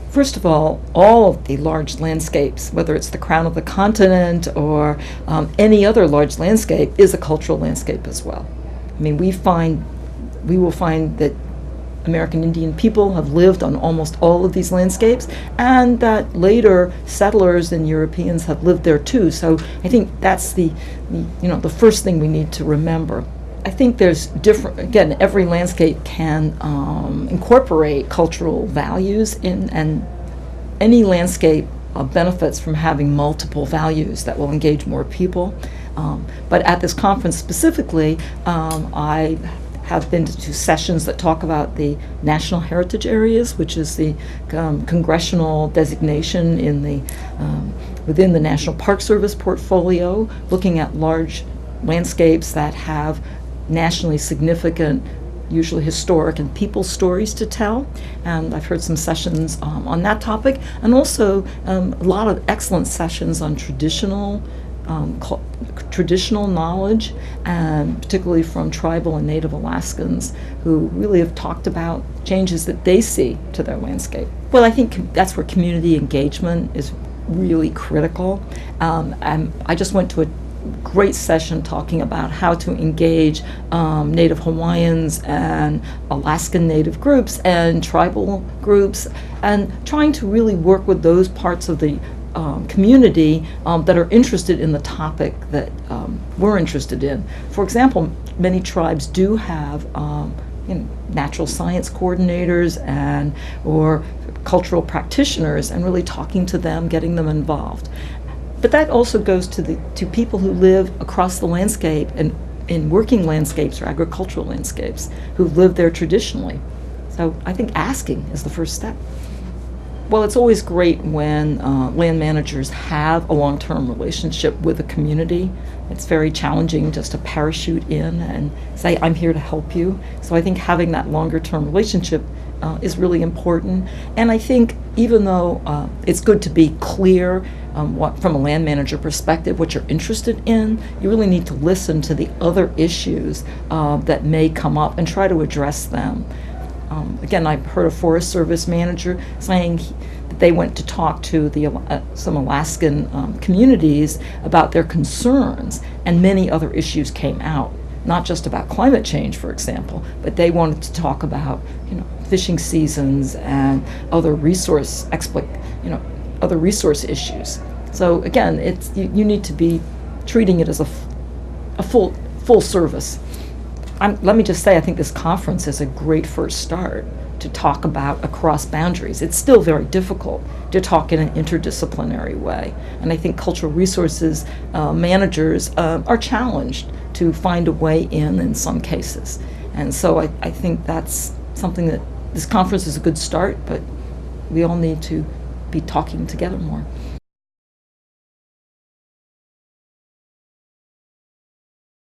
First of all of the large landscapes, whether it's the crown of the continent or any other large landscape, is a cultural landscape as well. I mean, we will find that American Indian people have lived on almost all of these landscapes, and that later settlers and Europeans have lived there too. So I think that's the first thing we need to remember. I think there's different, again, every landscape can incorporate cultural values in, and any landscape benefits from having multiple values that will engage more people. But at this conference specifically, I have been to sessions that talk about the National Heritage Areas, which is the congressional designation in the within the National Park Service portfolio, looking at large landscapes that have nationally significant, usually historic and people stories to tell. And I've heard some sessions on that topic, and also a lot of excellent sessions on traditional knowledge, and particularly from tribal and Native Alaskans, who really have talked about changes that they see to their landscape. Well, I think that's where community engagement is really critical. And I just went to a great session talking about how to engage Native Hawaiians and Alaskan Native groups and tribal groups, and trying to really work with those parts of the community that are interested in the topic that we're interested in. For example, many tribes do have natural science coordinators and or cultural practitioners, and really talking to them, getting them involved. But that also goes to people who live across the landscape and in working landscapes or agricultural landscapes who live there traditionally. So I think asking is the first step. Well, it's always great when land managers have a long-term relationship with a community. It's very challenging just to parachute in and say, I'm here to help you. So I think having that longer-term relationship is really important. And I think even though it's good to be clear from a land manager perspective what you're interested in, you really need to listen to the other issues that may come up and try to address them. Again, I've heard a Forest Service manager saying that they went to talk to some Alaskan communities about their concerns, and many other issues came out, not just about climate change, for example, but they wanted to talk about fishing seasons and other resource issues. So again, you need to be treating it as a full service. Let me just say, I think this conference is a great first start to talk about across boundaries. It's still very difficult to talk in an interdisciplinary way, and I think cultural resources managers are challenged to find a way in some cases. And so I think that's something that this conference is a good start, but we all need to be talking together more.